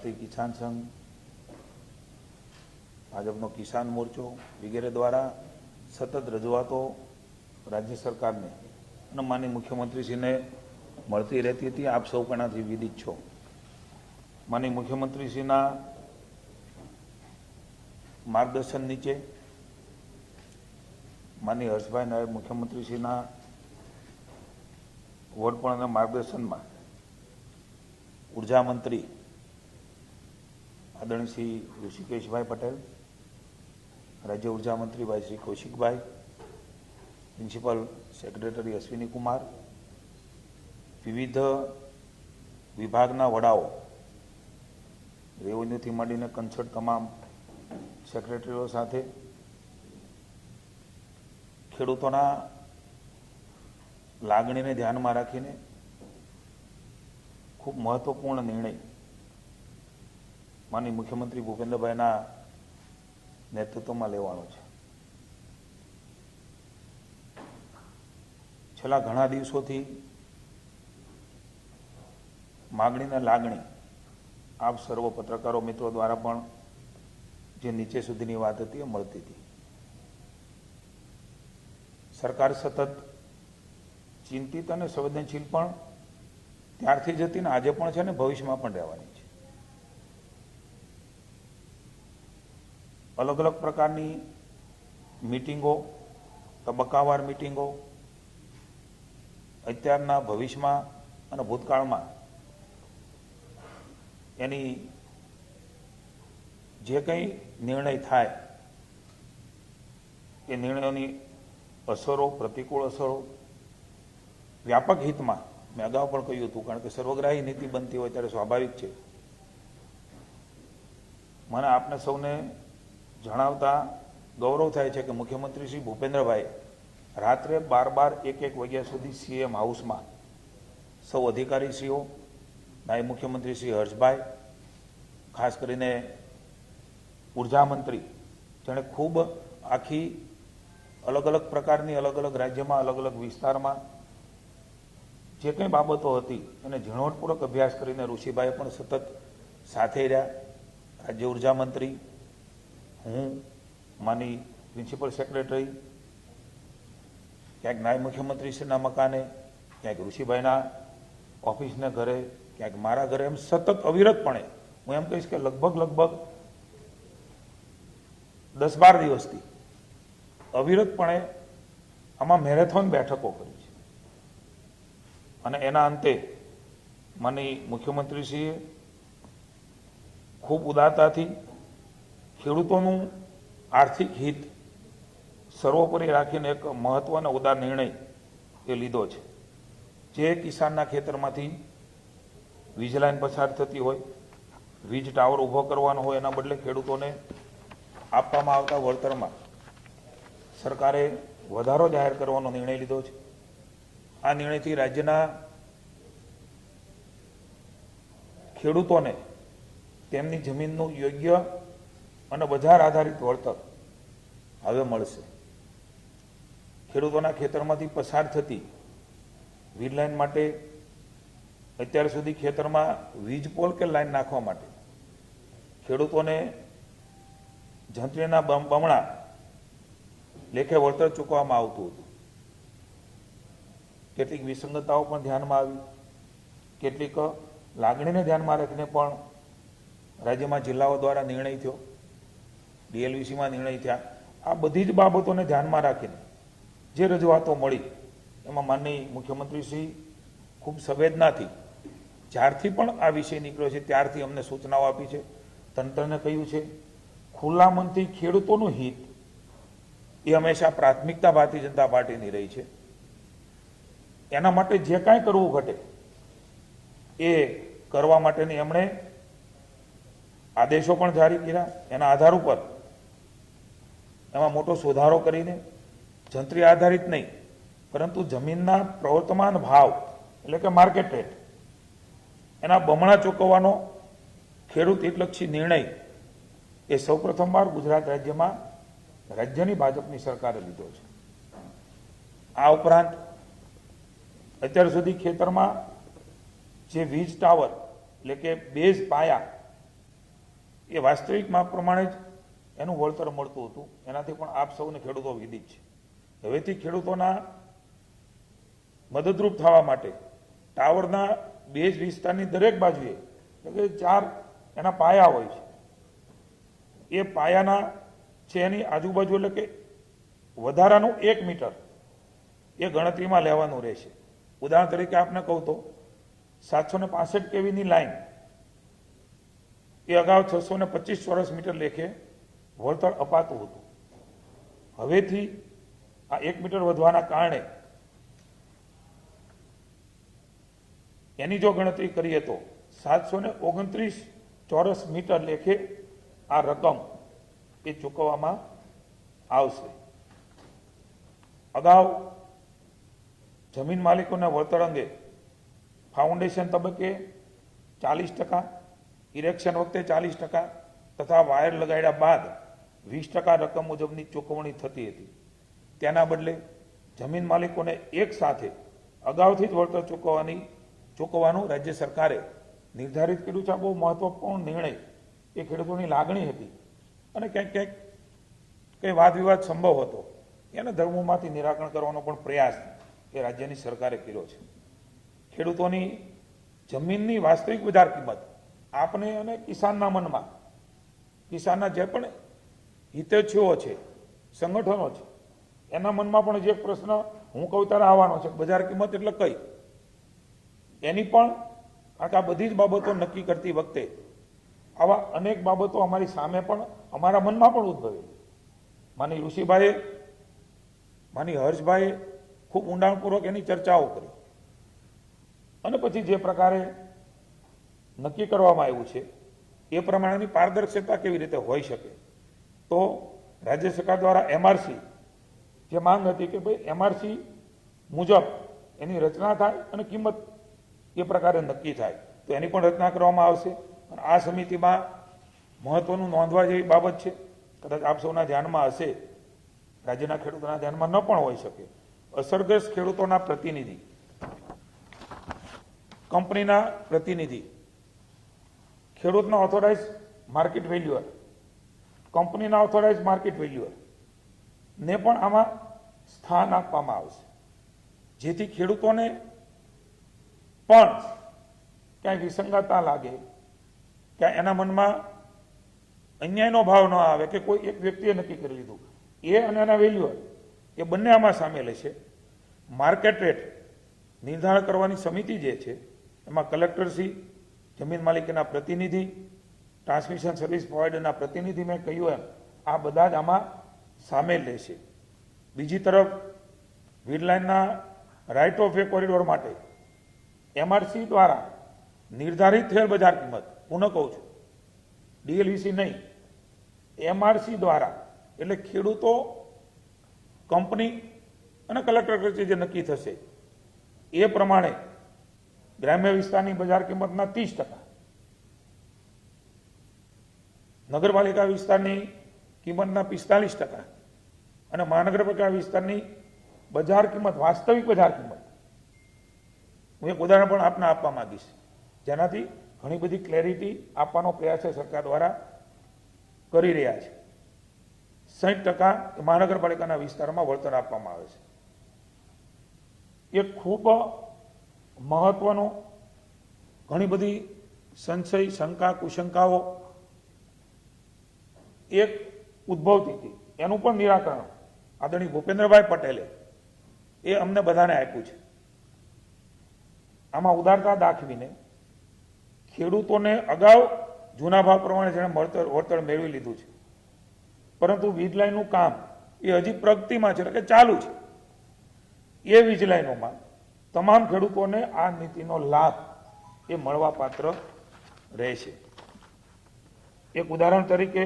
ભારતીય કિસાન સંઘ, ભાજપનો કિસાન મોરચો વગેરે દ્વારા સતત રજૂઆતો રાજ્ય સરકારને અને માનનીય મુખ્યમંત્રીશ્રીને મળતી રહેતી હતી. આપ સૌ પણ વિદિત છો. માનનીય મુખ્યમંત્રીશ્રીના માર્ગદર્શન નીચે, માનનીય હર્ષભાઈ નાયબ મુખ્યમંત્રીશ્રીના વડપણ અને માર્ગદર્શનમાં ઉર્જા મંત્રી આદરણીય શ્રી ઋષિકેશભાઈ પટેલ, રાજ્ય ઉર્જા મંત્રી ભાઈ શ્રી કૌશિકભાઈ, પ્રિન્સિપલ સેક્રેટરી અશ્વિની કુમાર, વિવિધ વિભાગના વડાઓ, રેવન્યુથી માંડીને કન્સલ્ટ તમામ સેક્રેટરીઓ સાથે ખેડૂતોના લાગણીને ધ્યાનમાં રાખીને ખૂબ મહત્વપૂર્ણ નિર્ણય માનનીય મુખ્યમંત્રી ભૂપેન્દ્રભાઈના નેતૃત્વમાં લેવાનો છે. છેલ્લા ઘણા દિવસોથી માગણીને લાગણી આપ સર્વ પત્રકારો મિત્રો દ્વારા પણ જે નીચે સુધીની વાત હતી એ મળતી હતી. સરકાર સતત ચિંતિત અને સંવેદનશીલ પણ ત્યારથી જ હતી ને આજે પણ છે ને ભવિષ્યમાં પણ રહેવાની છે. અલગ અલગ પ્રકારની મીટિંગો, તબક્કાવાર મીટિંગો અત્યારના ભવિષ્યમાં અને ભૂતકાળમાં એની જે કંઈ નિર્ણય થાય એ નિર્ણયોની અસરો, પ્રતિકૂળ અસરો વ્યાપક હિતમાં, મેં અગાઉ પણ કહ્યું હતું, કારણ કે સર્વગ્રાહી નીતિ બનતી હોય ત્યારે સ્વાભાવિક છે. મને આપને સૌને જણાવતા ગૌરવ થાય છે કે મુખ્યમંત્રી શ્રી ભૂપેન્દ્રભાઈ રાત્રે 12-1 વાગ્યા સુધી સીએમ હાઉસમાં સૌ અધિકારીશ્રીઓ, નાયબ મુખ્યમંત્રી શ્રી હર્ષભાઈ, ખાસ કરીને ઉર્જા મંત્રી, જેણે ખૂબ આખી અલગ અલગ પ્રકારની અલગ અલગ રાજ્યમાં અલગ અલગ વિસ્તારમાં જે કંઈ બાબતો હતી એને ઝીણવટપૂર્વક અભ્યાસ કરીને ઋષિભાઈએ પણ સતત સાથે રહ્યા. રાજ્ય ઉર્જા મંત્રી, હું, માની પ્રિન્સિપલ સેક્રેટરી, ક્યાંક નાયબ મુખ્યમંત્રીશ્રીના મકાને, ક્યાંક ઋષિભાઈના ઓફિસને ઘરે, ક્યાંક મારા ઘરે, એમ સતત અવિરતપણે, હું એમ કહીશ કે લગભગ 10-12 દિવસથી અવિરતપણે આમાં મેરેથોન બેઠકો કરી છે. અને એના અંતે માનનીય મુખ્યમંત્રીશ્રીએ ખૂબ ઉદારતાથી ખેડૂતોનું આર્થિક હિત સર્વોપરી રાખીને એક મહત્વનો ઉદાર નિર્ણય એ લીધો છે. જે કિસાનના ખેતરમાંથી વીજ લાઈન પસાર થતી હોય, વીજ ટાવર ઊભો કરવાનો હોય, એના બદલે ખેડૂતોને આપવામાં આવતા વળતરમાં સરકારે વધારો જાહેર કરવાનો નિર્ણય લીધો છે. આ નિર્ણયથી રાજ્યના ખેડૂતોને તેમની જમીનનું યોગ્ય અને બજાર આધારિત વળતર હવે મળશે. ખેડૂતોના ખેતરમાંથી પસાર થતી વીજ લાઈન માટે અત્યાર સુધી ખેતરમાં વીજ પોલ કે લાઈન નાખવા માટે ખેડૂતોને જંત્રીના બમણા લેખે વળતર ચૂકવવામાં આવતું હતું. કેટલીક વિસંગતતાઓ પણ ધ્યાનમાં આવી, કેટલીક લાગણીને ધ્યાનમાં રાખીને પણ રાજ્યમાં જિલ્લાઓ દ્વારા નિર્ણય થયો, ડીએલવીસીમાં નિર્ણય થયા. આ બધી જ બાબતોને ધ્યાનમાં રાખીને જે રજૂઆતો મળી એમાં માનનીય મુખ્યમંત્રીશ્રી ખૂબ સંવેદનાથી જ્યારથી પણ આ વિષય નીકળ્યો છે ત્યારથી અમને સૂચનાઓ આપી છે. તંત્રને કહ્યું છે ખુલ્લા મનથી ખેડૂતોનું હિત એ હંમેશા પ્રાથમિકતા ભારતીય જનતા પાર્ટીની રહી છે. એના માટે જે કાંઈ કરવું ઘટે એ કરવા માટેની એમણે આદેશો પણ જારી કર્યા. એના આધાર ઉપર એમાં મોટો સુધારો કરીને જંત્રી આધારિત નહીં પરંતુ જમીનના પ્રવર્તમાન ભાવ એટલે કે માર્કેટ રેટ એના બમણા ચૂકવવાનો ખેડૂત હિતલક્ષી નિર્ણય એ સૌપ્રથમવાર ગુજરાત રાજ્યમાં રાજ્યની ભાજપની સરકારે લીધો છે. આ ઉપરાંત અત્યાર સુધી ખેતરમાં જે વીજ ટાવર એટલે કે બેઝ પાયા એ વાસ્તવિક માપ પ્રમાણે જ એનું વળતર મળતું હતું. એનાથી પણ આપ સૌને ખેડૂતો વિદિત છે. હવેથી ખેડૂતોના મદદરૂપ થવા માટે ટાવરના બેઝ વિસ્તારની દરેક બાજુએ એટલે કે 4 એના પાયા હોય છે. એ પાયાના છે એની આજુબાજુ એટલે કે વધારાનું 1 મીટર એ ગણતરીમાં લેવાનું રહેશે. ઉદાહરણ તરીકે આપને કહું તો 765 kVની લાઈન એ અગાઉ 625 ચોરસ મીટર લેખે વળતર અપાતું હતું. હવેથી આ 1 મીટર વધવાના કારણે એની જો ગણતરી કરીએ તો 729 ચોરસ મીટર લેખે આ રકમ એ ચૂકવવામાં આવશે. અગાઉ જમીન માલિકોને વળતર અંગે ફાઉન્ડેશન તબક્કે 40%, ઇરેક્શન વખતે 40% તથા વાયર લગાડ્યા બાદ 20% રકમ મુજબની ચૂકવણી થતી હતી. તેના બદલે જમીન માલિકોને એક સાથે અગાઉથી જ વળતર ચૂકવવાનું રાજ્ય સરકારે નિર્ધારિત કર્યું છે. આ બહુ મહત્વપૂર્ણ નિર્ણય એ ખેડૂતોની લાગણી હતી અને ક્યાંક કંઈ વાદ વિવાદ સંભવ હતો એને ધર્મોમાંથી નિરાકરણ કરવાનો પણ પ્રયાસ એ રાજ્યની સરકારે કર્યો છે. ખેડૂતોની જમીનની વાસ્તવિક બજાર કિંમત આપને અને કિસાનના મનમાં, કિસાનના જે પણ હિતેચ્છુઓ છે, સંગઠનો છે, એના મનમાં પણ જે પ્રશ્ન હું કહું ત્યારે આવવાનો છે, બજાર કિંમત એટલે કઈ, એની પણ આ બધી જ બાબતો નક્કી કરતી વખતે આવા અનેક બાબતો અમારી સામે પણ અમારા મનમાં પણ ઉદ્ભવે. માની ઋષિભાઈએ, માની હર્ષભાઈએ ખૂબ ઊંડાણપૂર્વક એની ચર્ચાઓ કરી અને પછી જે પ્રકારે નક્કી કરવામાં આવ્યું છે એ પ્રમાણેની પારદર્શકતા કેવી રીતે હોઈ શકે. તો રાજ્ય સરકાર દ્વારા એમઆરસી જે માંગ હતી કે ભાઈ એમઆરસી મુજબ એની રચના થાય અને કિંમત એ પ્રકારે નક્કી થાય, તો એની પણ રચના કરવામાં આવશે. અને આ સમિતિમાં મહત્વનું નોંધવા જેવી બાબત છે, કદાચ આપ સૌના ધ્યાનમાં હશે, રાજ્યના ખેડૂતોના ધ્યાનમાં ન પણ હોઈ શકે. અસરગ્રસ્ત ખેડૂતોના પ્રતિનિધિ, કંપનીના પ્રતિનિધિ, ખેડૂતના ઓથોરાઇઝ માર્કેટ વેલ્યુઅર, કંપનીના ઓથોરાઇઝ માર્કેટ વેલ્યુઅર ને પણ આમાં સ્થાન આપવામાં આવશે, જેથી ખેડૂતોને પણ ક્યાંય વિસંગતતા લાગે, ક્યાંય એના મનમાં અન્યાયનો ભાવ ન આવે કે કોઈ એક વ્યક્તિએ નક્કી કરી લીધું. એ અને એના વેલ્યુઅર એ બંને આમાં સામેલ છે. માર્કેટ રેટ નિર્ધારણ કરવાની સમિતિ જે છે એમાં કલેક્ટરશ્રી, જમીન માલિકીના પ્રતિનિધિ, ટ્રાન્સમિશન સર્વિસ પ્રોવાઇડરના પ્રતિનિધિ, મેં કહ્યું એમ આ બધા જ આમાં સામેલ રહેશે. બીજી તરફ વીડલાઇનના રાઇટ ઓફ વે કોરિડોર માટે એમઆરસી દ્વારા નિર્ધારિત થયેલ બજાર કિંમત, પુનઃ કહું છું, ડીએલવીસી નહીં, એમઆરસી દ્વારા, એટલે ખેડૂતો, કંપની અને કલેક્ટર વચ્ચે જે નક્કી થશે એ પ્રમાણે ગ્રામ્ય વિસ્તારની બજાર કિંમતના 30%, નગરપાલિકા વિસ્તારની કિંમતના 45% અને મહાનગરપાલિકા વિસ્તારની બજાર કિંમત, વાસ્તવિક બજાર કિંમત, હું એક ઉદાહરણ પણ આપને આપવા માંગીશ જેનાથી ઘણી બધી ક્લેરિટી આપવાનો પ્રયાસ સરકાર દ્વારા કરી રહ્યા છે. 60% મહાનગરપાલિકાના વિસ્તારમાં વળતર આપવામાં આવે છે. એ ખૂબ મહત્વનો, ઘણી બધી સંશય, શંકા, કુશંકાઓ એક ઉદ્ભવતી હતી, એનું પણ નિરાકરણ આદરણીય ભૂપેન્દ્રભાઈ પટેલે એ અમને બધાને આપ્યું છે. આમાં ઉદારતા દાખવીને ખેડૂતોને અગાઉ જૂના ભાવ પ્રમાણે જેણે વળતર મેળવી લીધું છે, પરંતુ વીજ લાઈનનું કામ એ હજી પ્રગતિમાં છે, એટલે કે ચાલુ છે. એ વીજ લાઈનોમાં તમામ ખેડૂતોને આ નીતિનો લાભ એ મળવા પાત્ર રહેશે. એક ઉદાહરણ તરીકે,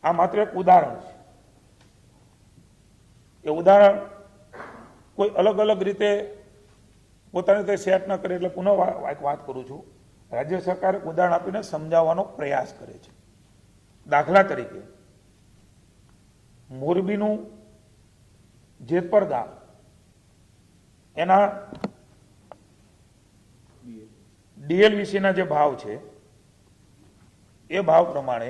આ માત્ર એક ઉદાહરણ છે. એ ઉદાહરણ કોઈ અલગ અલગ રીતે પોતાની રીતે સેટ ન કરે, એટલે પુનઃ એક વાત કરું છું. રાજ્ય સરકાર ઉદાહરણ આપીને સમજાવવાનો પ્રયાસ કરે છે. દાખલા તરીકે મોરબીનું જેતપર ગામ, એના ડીએલવીસીના જે ભાવ છે એ ભાવ પ્રમાણે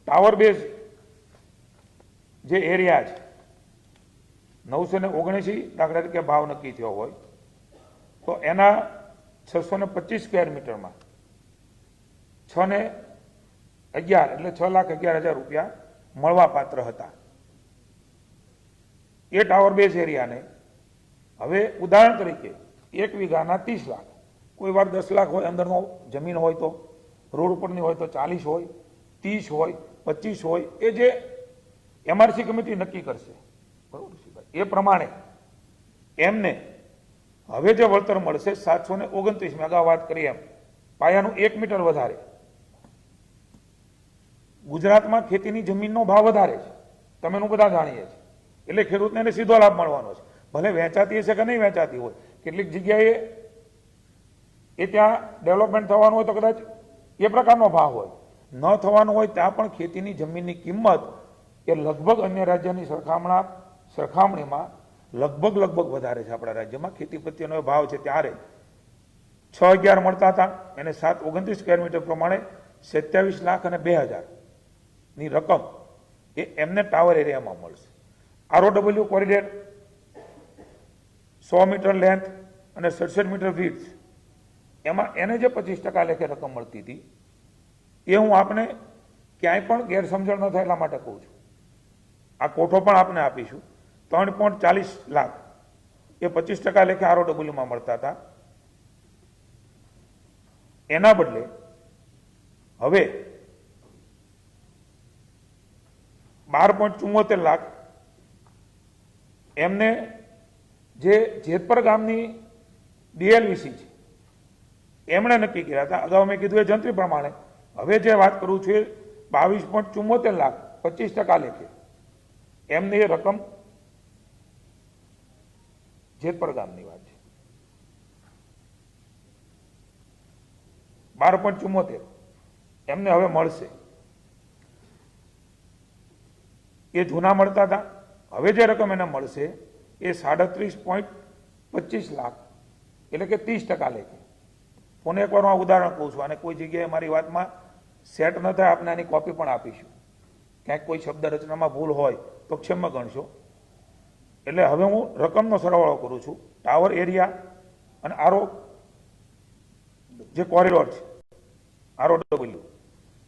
ટાવર બેઝ જે એરિયા છે 979 દાખલા તરીકે ભાવ નક્કી થયો હોય તો એના 625 સ્ક્વેર મીટરમાં 6 ને 11 એટલે 6,11,000 રૂપિયા મળવા પાત્ર હતા. એ ટાવર બેઝ એરિયાને હવે ઉદાહરણ તરીકે 1 વીઘાના 30 લાખ, કોઈ વાર 10 લાખ હોય, અંદરનો જમીન હોય તો, રોડ ઉપરની હોય તો 40 હોય, 30 હોય, 25 હોય, એ જે એમઆરસી કમિટી નક્કી કરશે, બરોબર છે, એ પ્રમાણે એમને હવે જે વળતર મળશે 729, મેં અગાઉ વાત કરી એમ પાયાનું 1 મીટર વધારે. ગુજરાતમાં ખેતીની જમીનનો ભાવ વધારે છે, તમે બધા જાણીએ છીએ, એટલે ખેડૂતને એને સીધો લાભ મળવાનો છે. ભલે વેચાતી હશે કે નહીં વેચાતી હોય, કેટલીક જગ્યાએ એ ત્યાં ડેવલપમેન્ટ થવાનું હોય તો કદાચ એ પ્રકારનો ભાવ હોય, ન થવાનું હોય ત્યાં પણ ખેતીની જમીનની કિંમત એ લગભગ અન્ય રાજ્યની સરખામણીમાં લગભગ વધારે છે. આપણા રાજ્યમાં ખેતી પ્રત્યેનો ભાવ છે ત્યારે 6,11 મળતા હતા, એને 729 સ્ક્વેર મીટર પ્રમાણે 27 લાખ અને 2,000 ની રકમ એ એમને ટાવર એરિયામાં મળશે. ROW કોરિડોર 100 મીટર લેન્થ અને 67 મીટર વિડ્થ, એમાં એને જે 25% લેખે રકમ મળતી હતી એ હું આપને ક્યાંય પણ ગેરસમજણ ન થાય એટલા માટે કહું છું. આ કોઠો પણ આપને આપીશું. 3.40 લાખ એ 25% લેખે ROW-માં મળતા હતા. એના બદલે હવે 12.74 લાખ એમને જે જેતપર ગામની DLVC છે એમણે નક્કી કર્યા હતા. અગાઉ મેં કીધું એ જંત્રી પ્રમાણે હવે જે વાત કરું છું એ 22.74 લાખ 25% લેખે એમને એ રકમ જેતપર ગામની વાત છે. 12.74 એમને હવે મળશે. એ જૂના મળતા હતા, હવે જે રકમ એને મળશે એ 37.25 લાખ એટલે કે 30% લેખે. પુણે એકવાર હું ઉદાહરણ કહું છું, અને કોઈ જગ્યાએ મારી વાતમાં સેટ ન થાય આપણે આની કોપી પણ આપીશું. ક્યાંક કોઈ શબ્દ રચનામાં ભૂલ હોય તો ક્ષમા ગણશો. એટલે હવે હું રકમનો સરવાળો કરું છું. ટાવર એરિયા અને જે કોરિડોર છે ROW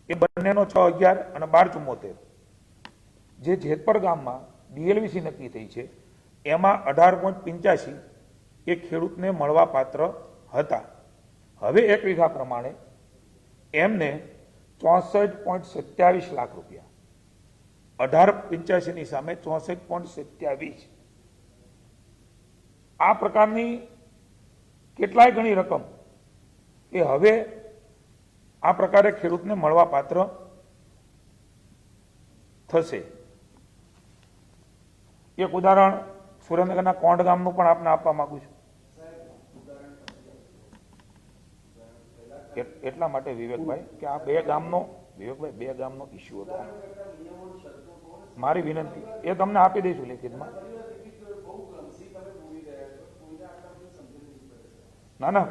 એ બંનેનો 6,11 અને 12.74 જે જેતપર ગામમાં DLVC નક્કી થઈ છે એમાં 18.85 એ ખેડૂતને મળવા પાત્ર હતા. હવે 1 વીઘા પ્રમાણે એમને 64.27 લાખ રૂપિયા, 18.85 ની સામે 64.27, આ પ્રકારની કેટલાય ગણી રકમ એ હવે આ પ્રકારે ખેડૂતને મળવા પાત્ર થશે. એક ઉદાહરણ સુરેન્દ્રનગરના કોંઢ ગામનું પણ આપને આપવા માંગુ છું. એટલા માટે વિવેકભાઈ કે આ બે ગામનો ઇસ્યુ હતો. મારી વિનંતી એ તમને આપી દઈશું લેખિતમાં. ના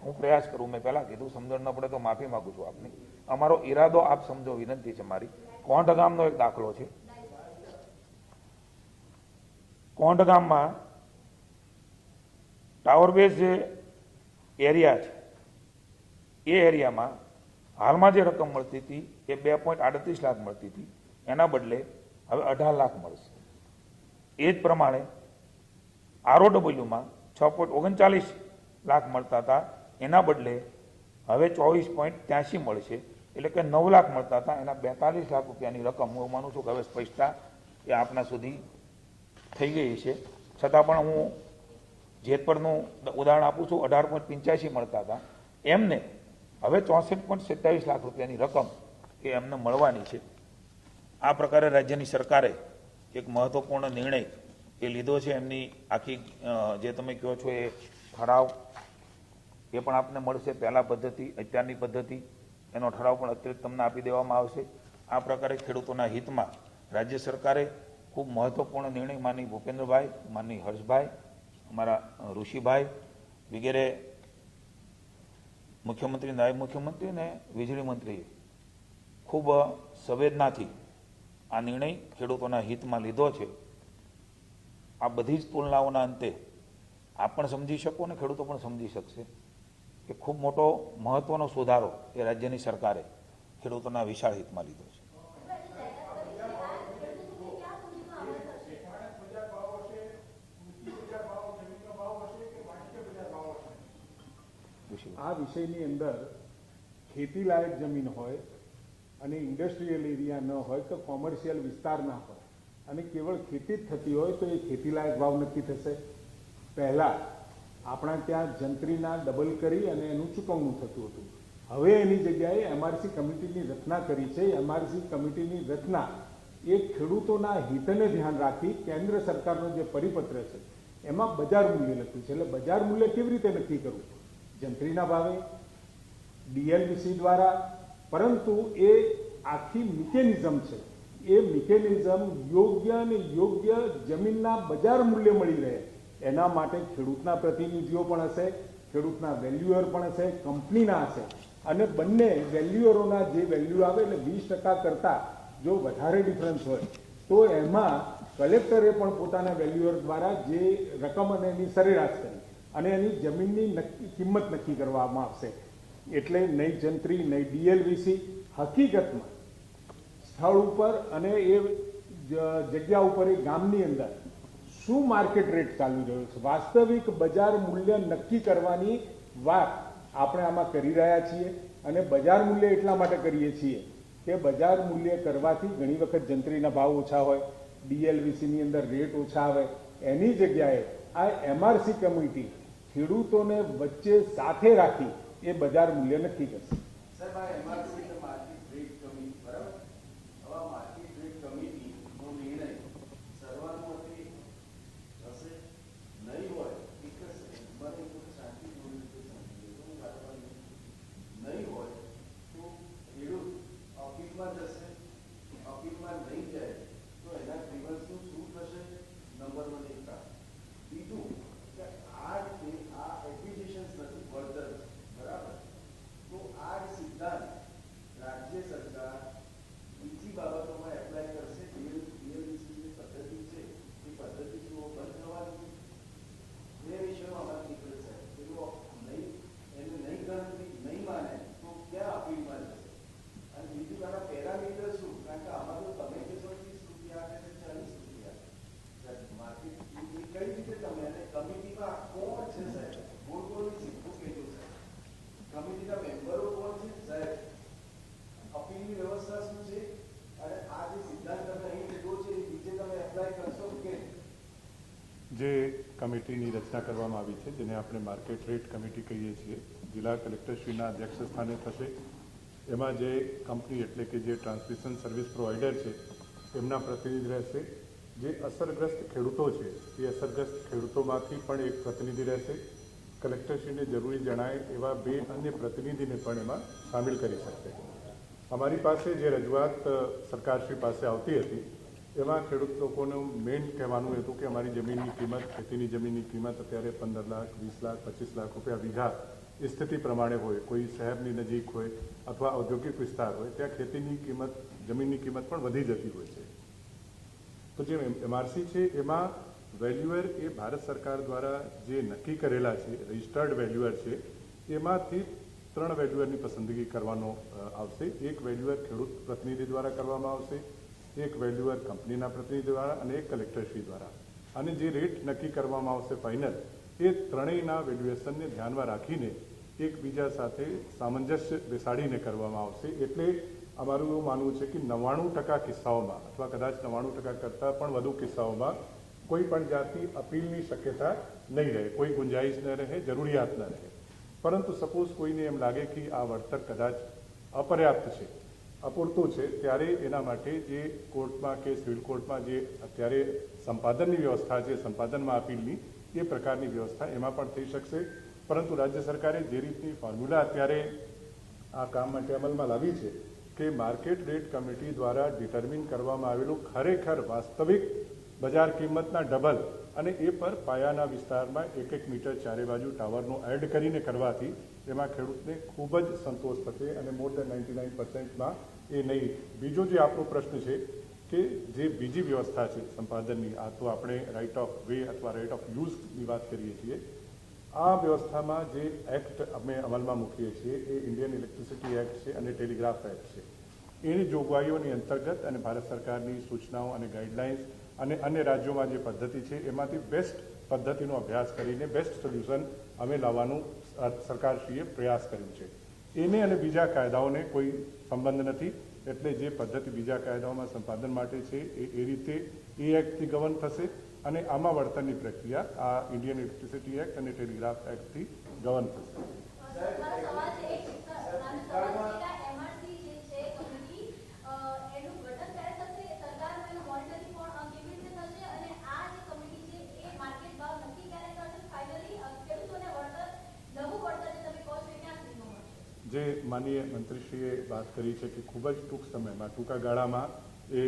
હું પ્રયાસ કરું. મેં પહેલા કીધું સમજણ ન પડે તો માફી માંગુ છું આપની. અમારો ઈરાદો આપ સમજો, વિનંતી છે મારી. કોંઢ ગામનો એક દાખલો છે. કોંઢ ગામમાં ટાવર બેઝ જે એરિયા છે એ એરિયામાં હાલમાં જે રકમ મળતી હતી એ 2.38 લાખ મળતી હતી, એના બદલે હવે 18 લાખ મળશે. એ જ પ્રમાણે ROW-માં 6.39 લાખ મળતા હતા, એના બદલે હવે 24.83 મળશે. એટલે કે 9 લાખ મળતા હતા, એના 42 લાખ રૂપિયાની રકમ હું માનું છું કે હવે સ્પષ્ટતા એ આપના સુધી થઈ ગઈ છે. છતાં પણ હું જેતપરનું ઉદાહરણ આપું છું. 18.85 મળતા હતા, એમને હવે 64.27 લાખ રૂપિયાની રકમ એ એમને મળવાની છે. આ પ્રકારે રાજ્યની સરકારે એક મહત્વપૂર્ણ નિર્ણય એ લીધો છે. એમની આખી જે તમે કહો છો એ ઠરાવ એ પણ આપને મળશે. પહેલા પદ્ધતિ, અત્યારની પદ્ધતિ, એનો ઠરાવ પણ અત્યારે તમને આપી દેવામાં આવશે. આ પ્રકારે ખેડૂતોના હિતમાં રાજ્ય સરકારે ખૂબ મહત્વપૂર્ણ નિર્ણય માનની ભૂપેન્દ્રભાઈ, માનની હર્ષભાઈ, અમારા ઋષિભાઈ વગેરે મુખ્યમંત્રી, નાયબ મુખ્યમંત્રી અને વીજળી મંત્રીએ ખૂબ સંવેદનાથી આ નિર્ણય ખેડૂતોના હિતમાં લીધો છે. આ બધી જ તુલનાઓના અંતે આપ પણ સમજી શકો અને ખેડૂતો પણ સમજી શકશે કે ખૂબ મોટો મહત્વનો સુધારો એ રાજ્યની સરકારે ખેડૂતોના વિશાળ હિતમાં લીધો છે. આ વિષયની અંદર ખેતીલાયક જમીન હોય અને ઇન્ડસ્ટ્રીયલ એરિયા ન હોય તો કોમર્શિયલ વિસ્તાર ના હોય અને કેવળ ખેતી જ થતી હોય તો એ ખેતીલાયક ભાવ નક્કી થશે. પહેલાં આપણા ત્યાં જંત્રીના ડબલ કરી અને એનું ચૂકવણું થતું હતું. હવે એની જગ્યાએ એમઆરસી કમિટીની રચના કરી છે. એમઆરસી કમિટીની રચના એ ખેડૂતોના હિતને ધ્યાન રાખી કેન્દ્ર સરકારનો જે પરિપત્ર છે એમાં બજાર મૂલ્ય લખ્યું છે. એટલે બજાર મૂલ્ય કેવી રીતે નક્કી કરવું? જંત્રીના ભાવે, ડીએલવીસી દ્વારા, પરંતુ એ આખી મિકેનિઝમ છે. એ મિકેનિઝમ યોગ્ય જમીનના બજાર મૂલ્ય મળી રહે એના માટે ખેડૂતના પ્રતિનિધિઓ પણ હશે, ખેડૂતના વેલ્યુઅર પણ હશે, કંપનીના હશે અને બંને વેલ્યુઅરોના જે વેલ્યુ આવે એટલે 20% કરતાં જો વધારે ડિફરન્સ હોય તો એમાં કલેક્ટરે પણ પોતાના વેલ્યુઅર દ્વારા જે રકમ અને એની સરેરાશ કરી અને એની જમીનની કિંમત નક્કી કરવામાં આવશે. એટલે નહીં જંત્રી નહીં ડીએલવીસી, હકીકતમાં સ્થળ ઉપર અને એ જગ્યા ઉપર એ ગામની અંદર શું માર્કેટ રેટ ચાલી રહ્યો છે, વાસ્તવિક બજાર મૂલ્ય નક્કી કરવાની વાત આપણે આમાં કરી રહ્યા છીએ. અને બજાર મૂલ્ય એટલા માટે કરીએ છીએ કે બજાર મૂલ્ય કરવાથી ઘણી વખત જંત્રીના ભાવ ઓછા હોય, ડીએલવીસીની અંદર રેટ ઓછા આવે. એની જગ્યાએ આ એમઆરસી કમિટી ખેડૂતોને વચ્ચે સાથે રાખી એ બજાર મૂલ્ય નક્કી કરશે. જે કમિટીની રચના કરવામાં આવી છે જેને આપણે માર્કેટ રેટ કમિટી કહીએ છીએ, જિલ્લા કલેક્ટરશ્રીના અધ્યક્ષ સ્થાને થશે. એમાં જે કંપની એટલે કે જે ટ્રાન્સમિશન સર્વિસ પ્રોવાઈડર છે એમના પ્રતિનિધિ રહેશે. જે અસરગ્રસ્ત ખેડૂતો છે એ અસરગ્રસ્ત ખેડૂતોમાંથી પણ એક પ્રતિનિધિ રહેશે. કલેક્ટરશ્રીને જરૂરી જણાય એવા 2 અન્ય પ્રતિનિધિને પણ એમાં સામેલ કરી શકશે. અમારી પાસે જે રજૂઆત સરકારશ્રી પાસે આવતી હતી એમાં ખેડૂત લોકોનું મેઇન કહેવાનું હતું કે અમારી જમીનની કિંમત, ખેતીની જમીનની કિંમત અત્યારે 15 લાખ, 20 લાખ, 25 લાખ રૂપિયા વીઘા એ સ્થિતિ પ્રમાણે હોય. કોઈ શહેરની નજીક હોય અથવા ઔદ્યોગિક વિસ્તાર હોય ત્યાં ખેતીની કિંમત, જમીનની કિંમત પણ વધી જતી હોય છે. તો જે એમઆરસી છે એમાં વેલ્યુઅર એ ભારત સરકાર દ્વારા જે નક્કી કરેલા છે, રજિસ્ટર્ડ વેલ્યુઅર છે, એમાંથી 3 વેલ્યુઅરની પસંદગી કરવાનો આવશે. એક વેલ્યુઅર ખેડૂત પ્રતિનિધિ દ્વારા કરવામાં આવશે, એક વેલ્યુઅર કંપનીના પ્રતિનિધિ દ્વારા અને એક કલેક્ટરશ્રી દ્વારા. અને જે રેટ નક્કી કરવામાં આવશે ફાઇનલ, એ ત્રણેયના વેલ્યુએશનને ધ્યાનમાં રાખીને એકબીજા સાથે સામંજસ્ય બેસાડીને કરવામાં આવશે. એટલે અમારું એવું માનવું છે કે 99% કિસ્સાઓમાં અથવા કદાચ 99% કરતાં પણ વધુ કિસ્સાઓમાં કોઈ પણ જાતની અપીલની શક્યતા નહીં રહે, કોઈ ગુંજાઈશ ન રહે, જરૂરિયાત ન રહે. પરંતુ સપોઝ કોઈને એમ લાગે કે આ વળતર કદાચ અપર્યાપ્ત છે, અપૂરતું છે, ત્યારે એના માટે જે કોર્ટમાં કે સિવિલ કોર્ટમાં જે અત્યારે સંપાદનની વ્યવસ્થા છે, સંપાદનમાં અપીલની, એ પ્રકારની વ્યવસ્થા એમાં પણ થઈ શકશે. પરંતુ રાજ્ય સરકારે જે રીતની ફોર્મ્યુલા અત્યારે આ કામ માટે અમલમાં લાવી છે કે માર્કેટ રેટ કમિટી દ્વારા ડિટર્મિન કરવામાં આવેલું ખરેખર વાસ્તવિક બજાર કિંમતના ડબલ અને એ પર પાયાના વિસ્તારમાં 1 મીટર ચારે બાજુ ટાવરનો એડ કરીને કરવાથી એમાં ખેડૂતને ખૂબ જ સંતોષ થશે અને મોર દેન 99%માં એ નહીં. બીજો જે આપણો પ્રશ્ન છે કે જે બીજી વ્યવસ્થા છે સંપાદનની, આ તો આપણે રાઇટ ઓફ વે અથવા રાઇટ ઓફ યુઝની વાત કરીએ છીએ. આ વ્યવસ્થામાં જે એક્ટ અમે અમલમાં મૂકીએ છીએ એ ઇન્ડિયન ઇલેક્ટ્રિસિટી એક્ટ છે અને ટેલિગ્રાફ એક્ટ છે. એની જોગવાઈઓની અંતર્ગત અને ભારત સરકારની સૂચનાઓ અને ગાઈડલાઇન્સ અને અન્ય રાજ્યોમાં જે પદ્ધતિ છે એમાંથી બેસ્ટ પદ્ધતિનો અભ્યાસ કરીને બેસ્ટ સોલ્યુશન અમે લાવવાનું સરકારશ્રીએ પ્રયાસ કર્યો છે. એને અને બીજા કાયદાઓને કોઈ સંબંધ નથી. એટલે જે પદ્ધતિ બીજા કાયદાઓમાં સંપાદન માટે છે એ રીતે એ એક્ટથી ગવર્ન થશે અને આમાં વળતરની પ્રક્રિયા આ ઇન્ડિયન ઇલેક્ટ્રિસિટી એક્ટ અને ટેલિગ્રાફ એક્ટથી ગવર્ન થશે. જે માનનીય મંત્રીશ્રીએ વાત કરી છે કે ખૂબ જ ટૂંક સમયમાં, ટૂંકા ગાળામાં એ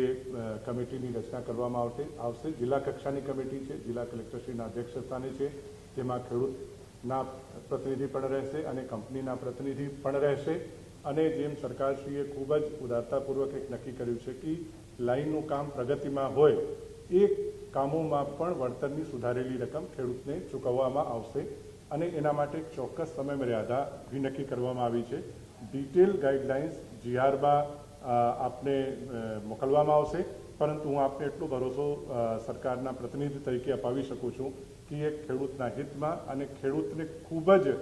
કમિટીની રચના કરવામાં આવશે. જિલ્લા કક્ષાની કમિટી છે, જિલ્લા કલેક્ટરશ્રીના અધ્યક્ષ સ્થાને છે. તેમાં ખેડૂતના પ્રતિનિધિ પણ રહેશે અને કંપનીના પ્રતિનિધિ પણ રહેશે. અને જેમ સરકારશ્રીએ ખૂબ જ ઉદારતાપૂર્વક એક નક્કી કર્યું છે કે લાઇનનું કામ પ્રગતિમાં હોય એ કામોમાં પણ વળતરની સુધારેલી રકમ ખેડૂતને ચૂકવવામાં આવશે અને એના માટે એક ચોક્કસ સમય મર્યાદા બી નક્કી કરવામાં આવી છે. ડિટેલ ગાઈડલાઇન્સ GRમાં આપને મોકલવામાં આવશે. પરંતુ હું આપને એટલો ભરોસો સરકારના પ્રતિનિધિ તરીકે અપાવી શકું છું કે એ ખેડૂતના હિતમાં અને ખેડૂતને ખૂબ જ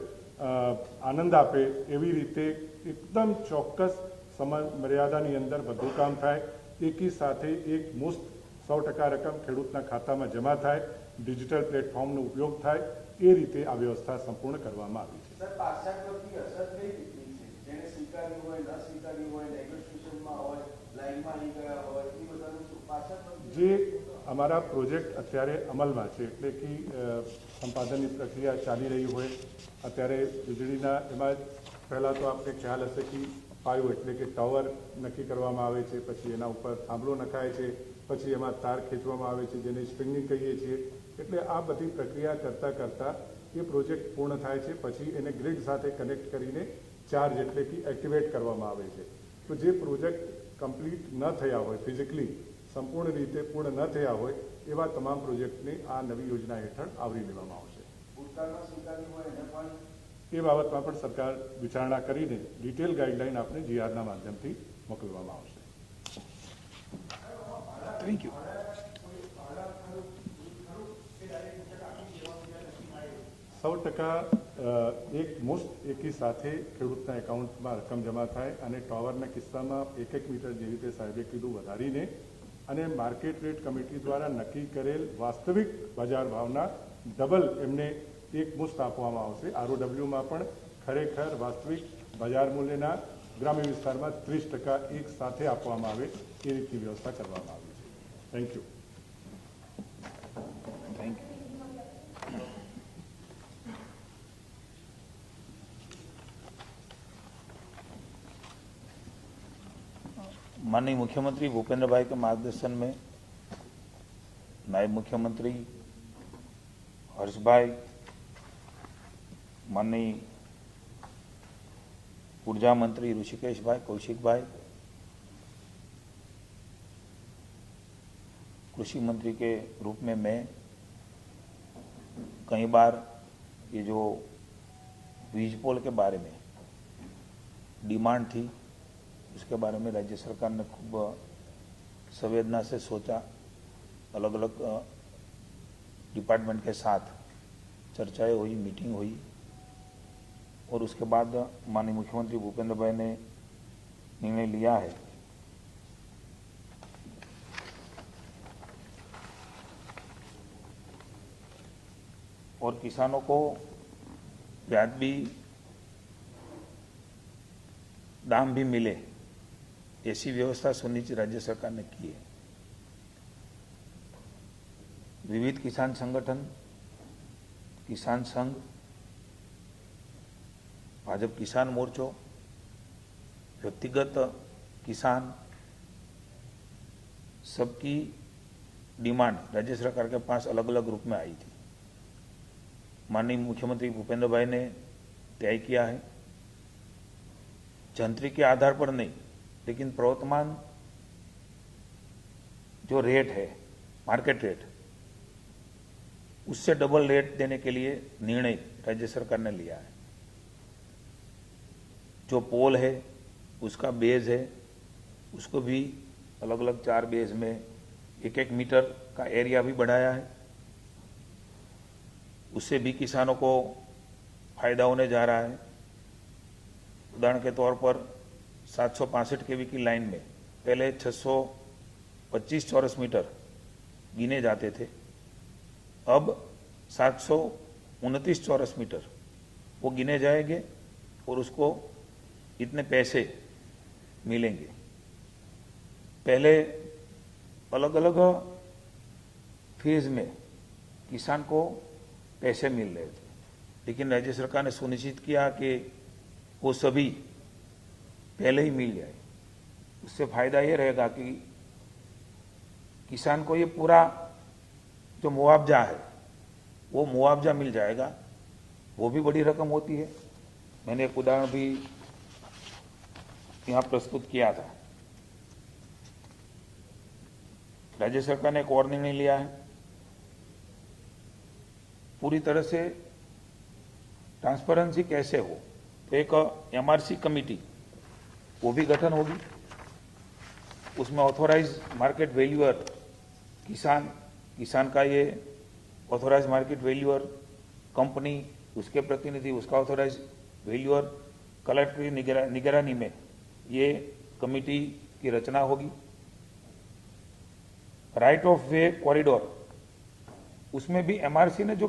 આનંદ આપે એવી રીતે એકદમ ચોક્કસ સમય મર્યાદાની અંદર બધું કામ થાય. એકી સાથે એક મુશ્ત 100% રકમ ખેડૂતના ખાતામાં જમા થાય, ડિજિટલ પ્લેટફોર્મનો ઉપયોગ થાય, એ રીતે આ વ્યવસ્થા સંપૂર્ણ કરવામાં આવી છે. સર, પાછળથી અસર કઈ રીતની છે? જેને સ્વીકાર્યું હોય, ન સ્વીકાર્યું હોય, નેગોશિએશનમાં હોય, લાઇનમાં આવી ગયા હોય, એ બધાનું શું પાછળ જે અમારા પ્રોજેક્ટ અત્યારે અમલમાં છે, એટલે કે સંપાદનની પ્રક્રિયા ચાલી રહી હોય અત્યારે વીજળીના એમાં પહેલાં તો આપણે ખ્યાલ હશે કે પાયો એટલે કે ટાવર નક્કી કરવામાં આવે છે, પછી એના ઉપર થાંભલો નખાય છે, પછી એમાં તાર ખેંચવામાં આવે છે જેને સ્ટ્રિંગિંગ કહીએ છીએ. એટલે આ બધી પ્રક્રિયા કરતાં એ પ્રોજેક્ટ પૂર્ણ થાય છે. પછી એને ગ્રીડ સાથે કનેક્ટ કરીને ચાર્જ એટલે કે એક્ટિવેટ કરવામાં આવે છે. તો જે પ્રોજેક્ટ કમ્પ્લીટ ન થયા હોય, ફિઝિકલી સંપૂર્ણ રીતે પૂર્ણ ન થયા હોય એવા તમામ પ્રોજેક્ટને આ નવી યોજના હેઠળ આવરી લેવામાં આવશે. ભૂતકાળમાં સ્વીકાર્યું હોય એને પણ એ બાબતમાં પણ સરકાર વિચારણા કરીને ડિટેલ ગાઈડલાઈન આપણે GRના માધ્યમથી મોકલવામાં આવશે. Thank you. સો 100% એક મુશ્ત એકી સાથે ખેડૂતના એકાઉન્ટમાં રકમ જમા થાય અને ટાવરના કિસ્સામાં 1 મીટર જે રીતે સાહેબે કીધું વધારીને અને માર્કેટ રેટ કમિટી દ્વારા નક્કી કરેલ વાસ્તવિક બજાર ભાવના ડબલ એમને એક મુશ્ત આપવામાં આવશે. ROWમાં પણ ખરેખર વાસ્તવિક બજાર મૂલ્યના ગ્રામ્ય વિસ્તારમાં 30% એક સાથે આપવામાં આવે એ રીતની વ્યવસ્થા કરવામાં આવી છે. Thank you. Thank you. माननीय मुख्यमंत्री भूपेंद्र भाई के मार्गदर्शन में नायब मुख्यमंत्री हर्ष भाई, माननीय ऊर्जा मंत्री ऋषिकेश भाई, कौशिक भाई, कृषि मंत्री के रूप में मैं कई बार ये जो बीज पोल के बारे में डिमांड थी उसके बारे में राज्य सरकार ने खूब संवेदना से सोचा, अलग अलग डिपार्टमेंट के साथ चर्चाएं हुई, मीटिंग हुई और उसके बाद माननीय मुख्यमंत्री भूपेंद्र भाई ने निर्णय लिया है और किसानों को वाजबी दाम भी मिले ऐसी व्यवस्था सुनिश्चित राज्य सरकार ने की है। विविध किसान संगठन, किसान संघ, भाजपा किसान मोर्चो, व्यक्तिगत किसान, सबकी डिमांड राज्य सरकार के पास अलग अलग रूप में आई थी। माननीय मुख्यमंत्री भूपेंद्र भाई ने तय किया है, जंत्री के आधार पर नहीं, लेकिन प्रवर्तमान जो रेट है, मार्केट रेट, उससे डबल रेट देने के लिए निर्णय राज्य सरकार ने लिया है। जो पोल है उसका बेस है, उसको भी अलग अलग 4 बेस में 1-1 मीटर का एरिया भी बढ़ाया है। उससे भी किसानों को फायदा होने जा रहा है। उदाहरण के तौर पर 765 केवी की लाइन में पहले 625 चौरस मीटर गिने जाते थे, अब 729 चौरस मीटर वो गिने जाएंगे और उसको इतने पैसे मिलेंगे। पहले अलग अलग फेज में किसान को पैसे मिल रहे थे, लेकिन राज्य सरकार ने सुनिश्चित किया कि वो सभी पहले ही मिल जाए। उससे फायदा ये रहेगा कि किसान को ये पूरा जो मुआवजा है वो मुआवजा मिल जाएगा। वो भी बड़ी रकम होती है। मैंने एक उदाहरण भी यहाँ प्रस्तुत किया था। राज्य सरकार ने एक और निर्णय लिया है, पूरी तरह से ट्रांसपेरेंसी कैसे हो, तो एक एमआरसी कमेटी वो भी गठन होगी। उसमें ऑथोराइज मार्केट वैल्यूअर किसान का ये ऑथोराइज मार्केट वैल्यूअर, कंपनी उसके प्रतिनिधि, उसका ऑथोराइज वैल्यूअर, कलेक्टर की निगरानी में ये कमेटी की रचना होगी। राइट ऑफ वे कॉरिडोर, उसमें भी एमआरसी ने जो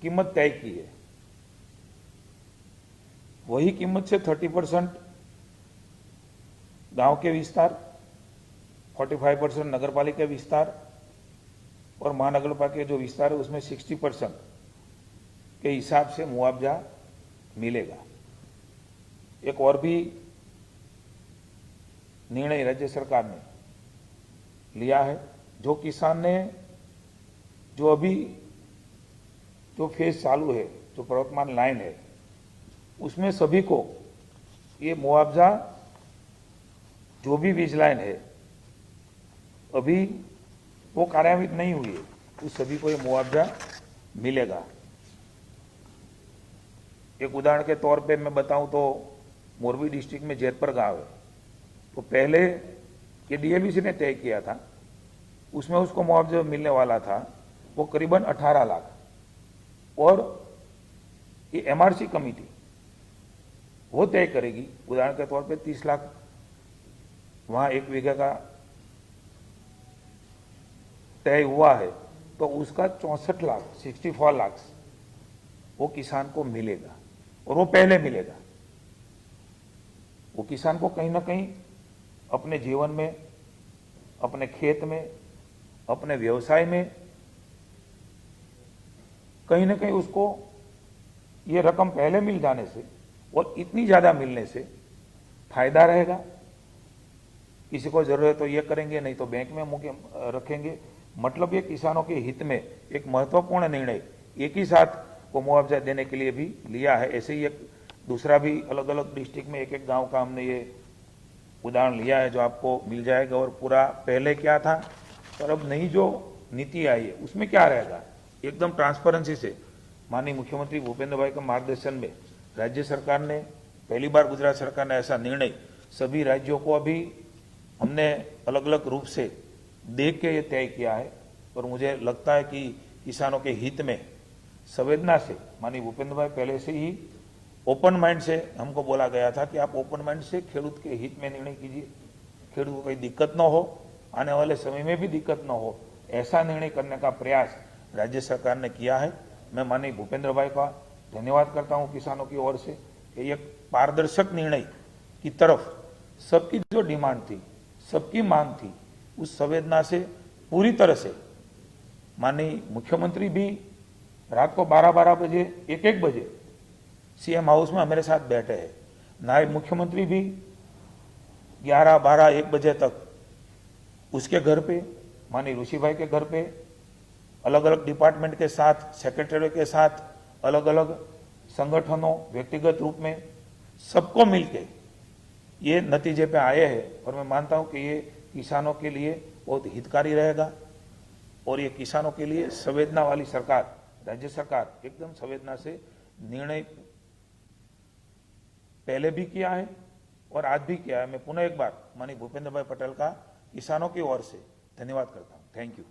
कीमत तय की है वही कीमत से 30% गांव के विस्तार, 45% नगरपालिका विस्तार और महानगरपालिका के जो विस्तार है उसमें 60% के हिसाब से मुआवजा मिलेगा। एक और भी निर्णय राज्य सरकार ने लिया है, जो किसान ने जो अभी जो फेज चालू है, जो प्रवर्तमान लाइन है, उसमें सभी को ये मुआवजा, जो भी बीज लाइन है अभी वो कार्यान्वित नहीं हुई है, उस सभी को ये मुआवजा मिलेगा। एक उदाहरण के तौर पे मैं बताऊं तो मोरबी डिस्ट्रिक्ट में जेतपुर गांव है, तो पहले ये डीएलवीसी ने तय किया था, उसमें उसको मुआवजा मिलने वाला था वो करीबन 18 लाख, और ये एमआरसी कमेटी वो तय करेगी। उदाहरण के तौर पे 30 लाख वहां 1 बीघा का तय हुआ है, तो उसका 64 लाख 64 लाख वो किसान को मिलेगा, और वो पहले मिलेगा। वो किसान को कहीं ना कहीं अपने जीवन में, अपने खेत में, अपने व्यवसाय में कहीं ना कहीं उसको ये रकम पहले मिल जाने से और इतनी ज्यादा मिलने से फायदा रहेगा। किसी को जरूरत है तो ये करेंगे, नहीं तो बैंक में रखेंगे। मतलब ये किसानों के हित में एक महत्वपूर्ण निर्णय एक ही साथ को मुआवजा देने के लिए भी लिया है। ऐसे ही एक दूसरा भी अलग अलग डिस्ट्रिक्ट में एक गांव का हमने ये उदाहरण लिया है, जो आपको मिल जाएगा। और पूरा पहले क्या था और अब नई जो नीति आई है उसमें क्या रहेगा, एकदम ट्रांसपेरेंसी से माननीय मुख्यमंत्री भूपेंद्र भाई के मार्गदर्शन में राज्य सरकार ने, पहली बार गुजरात सरकार ने ऐसा निर्णय सभी राज्यों को अभी हमने अलग अलग रूप से देख के ये तय किया है। और मुझे लगता है कि किसानों के हित में संवेदना से माननीय भूपेंद्र भाई पहले से ही ओपन माइंड से हमको बोला गया था कि आप ओपन माइंड से खेडूत के हित में निर्णय कीजिए, खेडूत को कोई दिक्कत न हो, आने वाले समय में भी दिक्कत न हो, ऐसा निर्णय करने का प्रयास राज्य सरकार ने किया है। मैं माननीय भूपेंद्र भाई का धन्यवाद करता हूं किसानों की ओर से। एक पारदर्शक निर्णय की तरफ सबकी जो डिमांड थी, सबकी मांग थी, उस संवेदना से पूरी तरह से माननीय मुख्यमंत्री भी रात को 12-12 बजे, 1-1 बजे सीएम हाउस में हमारे साथ बैठे हैं। नायब मुख्यमंत्री भी 11, 12, 1 बजे तक उसके घर पे मानी ऋषि भाई के घर पे अलग अलग डिपार्टमेंट के साथ, सेक्रेटरी के साथ, अलग अलग संगठनों, व्यक्तिगत रूप में सबको मिलके ये नतीजे पे आए हैं। और मैं मानता हूं कि ये किसानों के लिए बहुत हितकारी रहेगा और ये किसानों के लिए संवेदना वाली सरकार, राज्य सरकार एकदम संवेदना से निर्णय पहले भी किया है और आज भी किया है। मैं पुनः एक बार माननीय भूपेंद्र भाई पटेल का किसानों की ओर से धन्यवाद करता हूं। Thank you.